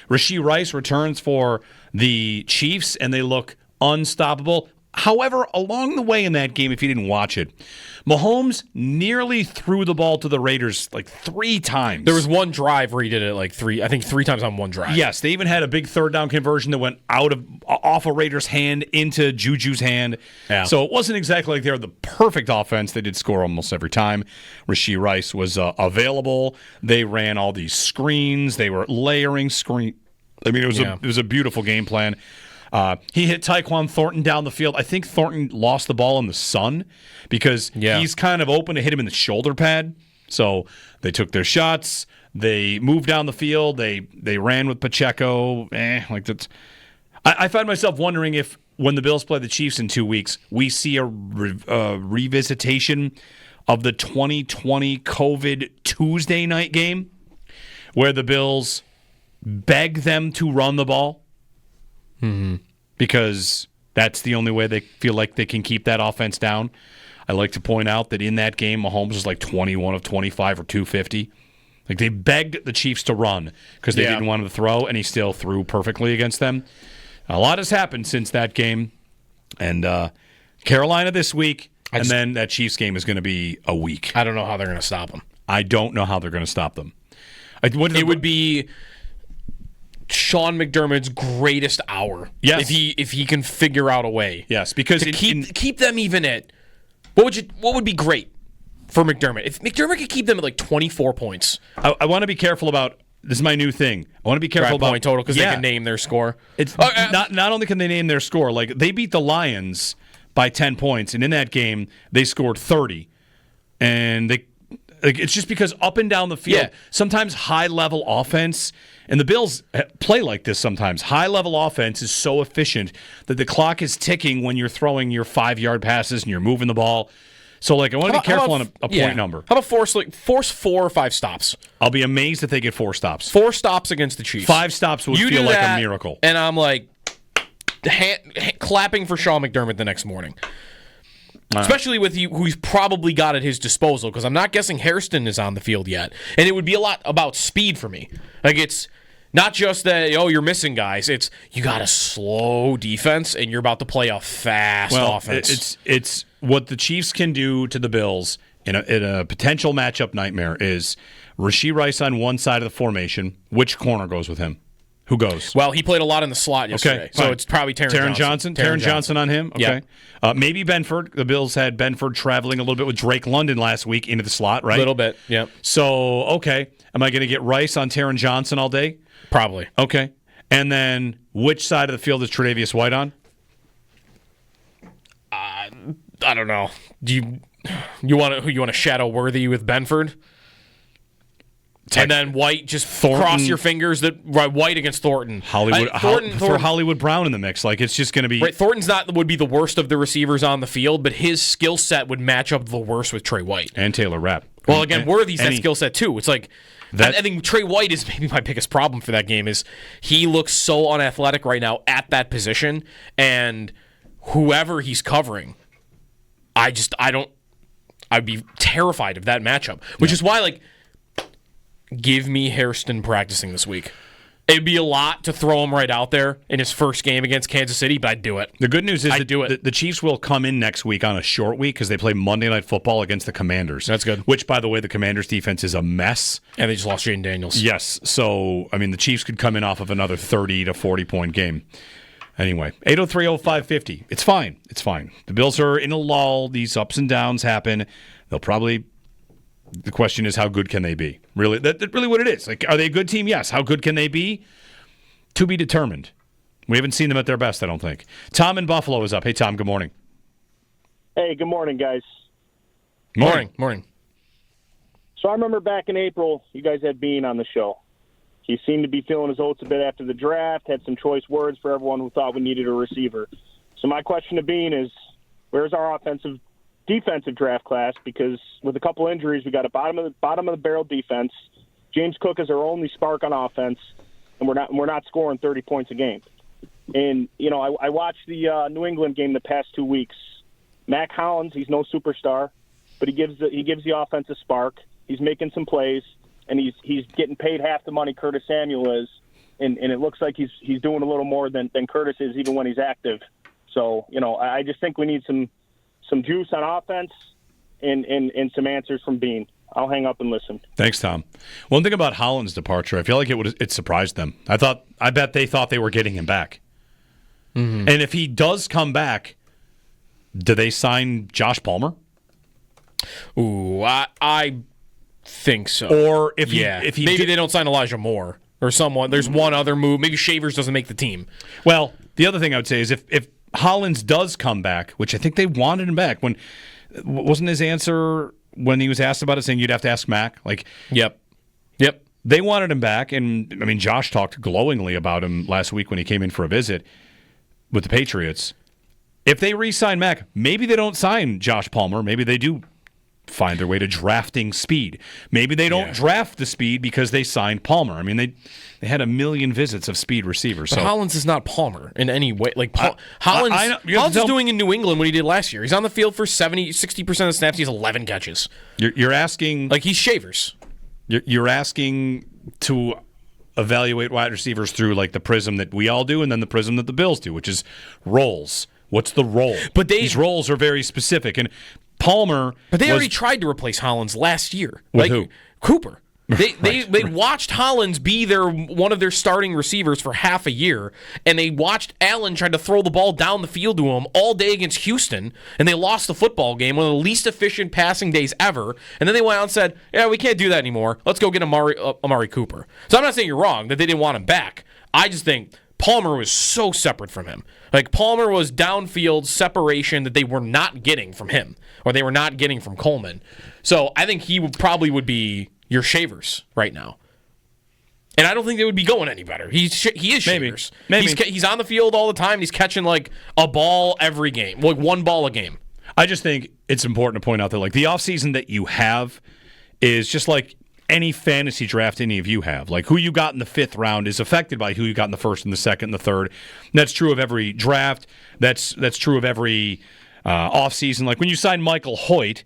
Rashee Rice returns for the Chiefs, and they look unstoppable. However, along the way in that game, if you didn't watch it, Mahomes nearly threw the ball to the Raiders like 3 times. There was one drive where he did it like three times on one drive. Yes, they even had a big third down conversion that went off a Raiders' hand into Juju's hand. Yeah. So it wasn't exactly like they were the perfect offense. They did score almost every time. Rashee Rice was available. They ran all these screens. They were layering screen. I mean, it was a beautiful game plan. He hit Tyquan Thornton down the field. I think Thornton lost the ball in the sun because he's kind of open to hit him in the shoulder pad. So they took their shots. They moved down the field. They ran with Pacheco. Like that's. I find myself wondering if when the Bills play the Chiefs in 2 weeks, we see a revisitation of the 2020 COVID Tuesday night game where the Bills beg them to run the ball. Mm-hmm. Because that's the only way they feel like they can keep that offense down. I like to point out that in that game, Mahomes was like 21 of 25 or 250. Like they begged the Chiefs to run because they didn't want him to throw, and he still threw perfectly against them. A lot has happened since that game. And Carolina this week, and then that Chiefs game is going to be a week. I don't know how they're going to stop them. I don't know how they're going to stop them. It would be Sean McDermott's greatest hour. Yes. If he can figure out a way. Yes, because to keep them even at what would be great for McDermott? If McDermott could keep them at like 24 points. I want to be careful about this is my new thing. I want to be careful about point total because they can name their score. It's not only can they name their score, like they beat the Lions by 10 points, and in that game they scored 30. And it's just because up and down the field, sometimes high-level offense, and the Bills play like this sometimes. High-level offense is so efficient that the clock is ticking when you're throwing your 5-yard passes and you're moving the ball. So, I want to be careful on a point number. How about force 4 or 5 stops? I'll be amazed if they get 4 stops. 4 stops against the Chiefs. 5 stops would feel like a miracle. And I'm like clapping for Sean McDermott the next morning. Especially with who he's probably got at his disposal, because I'm not guessing Hairston is on the field yet. And it would be a lot about speed for me. Like, it's not just that, you're missing guys. It's you got a slow defense, and you're about to play a fast offense. It's what the Chiefs can do to the Bills in a potential matchup nightmare is Rashee Rice on one side of the formation. Which corner goes with him? Who goes? Well, he played a lot in the slot yesterday, okay, so it's probably Taron Johnson. Taron Johnson on him? Okay. Yeah. Maybe Benford. The Bills had Benford traveling a little bit with Drake London last week into the slot, right? A little bit, yeah. So, okay. Am I going to get Rice on Taron Johnson all day? Probably. Okay. And then which side of the field is Tre'Davious White on? I don't know. Do you want to shadow Worthy with Benford? And then White, just Thornton, cross your fingers that White against Thornton. Throw Hollywood Brown in the mix. Like, it's just going to be... Right, Thornton's would be the worst of the receivers on the field, but his skill set would match up the worst with Trey White. And Taylor Rapp. Well, again, Worthy's that skill set too. It's like... I think Trey White is maybe my biggest problem for that game is he looks so unathletic right now at that position, and whoever he's covering, I'd be terrified of that matchup, which is why, give me Hairston practicing this week. It'd be a lot to throw him right out there in his first game against Kansas City, but I'd do it. The good news is the Chiefs will come in next week on a short week because they play Monday Night Football against the Commanders. That's good. Which, by the way, the Commanders' defense is a mess. And they just lost Jaden Daniels. Yes. So, the Chiefs could come in off of another 30 to 40-point game. Anyway, 803-0550. It's fine. It's fine. The Bills are in a lull. These ups and downs happen. They'll probably... The question is, how good can they be? Really, that's really what it is. Are they a good team? Yes. How good can they be? To be determined. We haven't seen them at their best, I don't think. Tom in Buffalo is up. Hey, Tom, good morning. Hey, good morning, guys. Morning. So I remember back in April, you guys had Bean on the show. He seemed to be feeling his oats a bit after the draft, had some choice words for everyone who thought we needed a receiver. So my question to Bean is, where's our defensive draft class? Because with a couple injuries, we got a bottom of the barrel defense. James Cook is our only spark on offense, and we're not scoring 30 points a game. And I watched the New England game the past 2 weeks. Mac Hollins, he's no superstar, but he gives the offense a spark. He's making some plays, and he's getting paid half the money Curtis Samuel is. and it looks like he's doing a little more than Curtis is even when he's active. So, I just think we need some juice on offense and some answers from Bean. I'll hang up and listen. Thanks, Tom. One thing about Holland's departure, I feel like it surprised them. I bet they thought they were getting him back. Mm-hmm. And if he does come back, do they sign Josh Palmer? Ooh, I think so. Or if maybe they don't sign Elijah Moore or someone. There's one other move. Maybe Shavers doesn't make the team. Well, the other thing I would say is if Hollins does come back, which I think they wanted him back, wasn't his answer when he was asked about it saying you'd have to ask Mac? Yep. They wanted him back, and I mean Josh talked glowingly about him last week when he came in for a visit with the Patriots. If they re-sign Mac, maybe they don't sign Josh Palmer. Maybe they do find their way to drafting speed. Maybe they don't draft the speed because they signed Palmer. I mean, they had 1 million visits of speed receivers. But Hollins is not Palmer in any way. Hollins is doing in New England what he did last year. He's on the field for 60% of the snaps. He has 11 catches. You're asking... he's Shavers. You're asking to evaluate wide receivers through the prism that we all do and then the prism that the Bills do, which is roles. What's the role? But these roles are very specific. And Palmer... But they already tried to replace Hollins last year. With who? Cooper. They watched Hollins be one of their starting receivers for half a year, and they watched Allen try to throw the ball down the field to him all day against Houston, and they lost the football game, one of the least efficient passing days ever, and then they went out and said, we can't do that anymore. Let's go get Amari Cooper. So I'm not saying you're wrong that they didn't want him back. I just think Palmer was so separate from him. Palmer was downfield separation that they were not getting from him, or they were not getting from Coleman. So I think he would be your Shavers right now. And I don't think they would be going any better. He is Shavers. Maybe. He's on the field all the time. He's catching a ball every game, one ball a game. I just think it's important to point out that the offseason that you have is just like any fantasy draft any of you have. Who you got in the 5th round is affected by who you got in the 1st and the 2nd and the 3rd. That's true of every draft. That's true of every offseason. When you signed Michael Hoyt,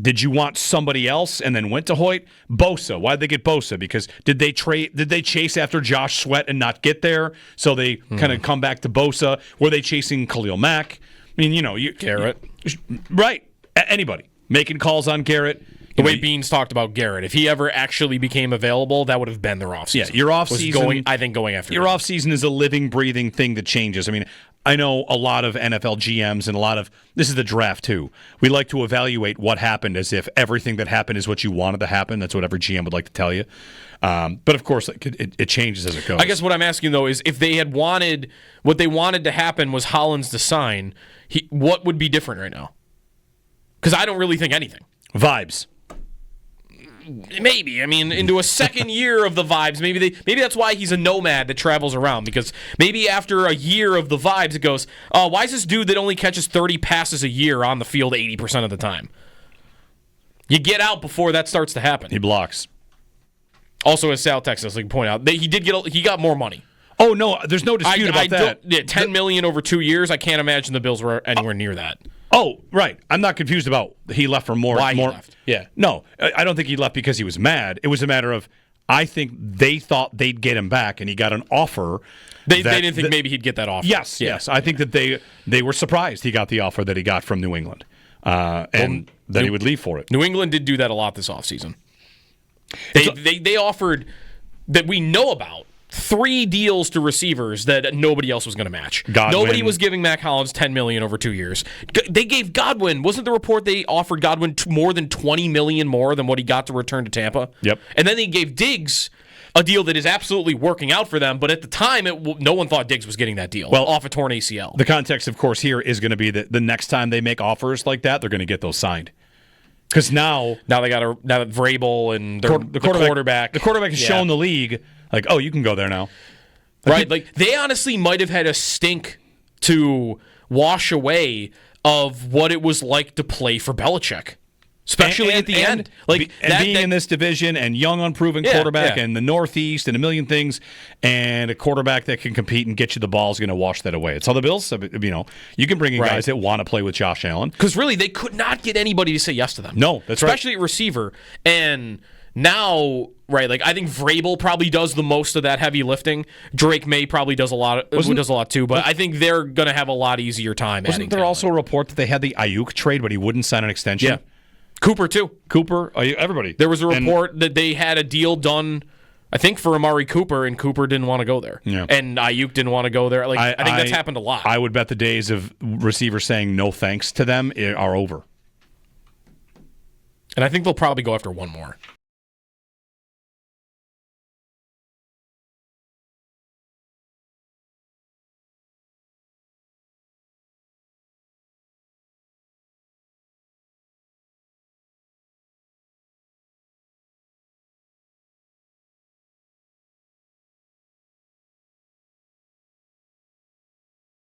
did you want somebody else and then went to Hoyt? Bosa. Why'd they get Bosa? Because did they chase after Josh Sweat and not get there? So they kind of come back to Bosa. Were they chasing Khalil Mack? I mean, Garrett. Right. Anybody. Making calls on Garrett. The way Beans talked about Garrett, if he ever actually became available, that would have been their offseason. Yeah, your offseason... going after your him. offseason is a living, breathing thing that changes. I mean, I know a lot of NFL GMs and a lot of... This is the draft, too. We like to evaluate what happened as if everything that happened is what you wanted to happen. That's what every GM would like to tell you. But, of course, it changes as it goes. I guess what I'm asking, though, is if they had wanted... What they wanted to happen was Hollins to sign, what would be different right now? Because I don't really think anything. Vibes. Maybe. I mean, into a second year of the vibes, maybe that's why he's a nomad that travels around, because maybe after a year of the vibes, it goes, why is this dude that only catches 30 passes a year on the field 80% of the time? You get out before that starts to happen. He blocks. Also, as Sal texted us, point out, he got more money. Oh, no, there's no dispute about that. $10 million over 2 years, I can't imagine the Bills were anywhere near that. Oh, right. I'm not confused about he left for more. Why he left. Yeah. No, I don't think he left because he was mad. It was a matter of, I think they thought they'd get him back, and he got an offer. They didn't think maybe he'd get that offer. Yes. I think that they were surprised he got the offer that he got from New England, and that he would leave for it. New England did do that a lot this offseason. They offered, that we know about, 3 deals to receivers that nobody else was going to match. Godwin. Nobody was giving Mac Hollins $10 million over 2 years. They gave Godwin, wasn't the report they offered Godwin more than $20 million more than what he got to return to Tampa? Yep. And then they gave Diggs a deal that is absolutely working out for them, but at the time, no one thought Diggs was getting that deal off a torn ACL. The context, of course, here is going to be that the next time they make offers like that, they're going to get those signed. Because now they got now that Vrabel and the quarterback. The quarterback has shown the league, you can go there now. Right. They honestly might have had a stink to wash away of what it was like to play for Belichick. Especially at the end. Being in this division and young, unproven quarterback and the Northeast and a million things, and a quarterback that can compete and get you the ball is going to wash that away. It's all the Bills. You can bring in guys that want to play with Josh Allen. Because really, they could not get anybody to say yes to them. No, that's Especially at receiver. And now right? Like I think Vrabel probably does the most of that heavy lifting. Drake May probably does a lot too, but I think they're going to have a lot easier time. Wasn't there also a report that they had the Ayuk trade, but he wouldn't sign an extension? Yeah, Cooper too. Everybody. There was a report that they had a deal done, I think, for Amari Cooper, and Cooper didn't want to go there. Yeah. And Ayuk didn't want to go there. Like I think that's happened a lot. I would bet the days of receivers saying no thanks to them are over. And I think they'll probably go after one more.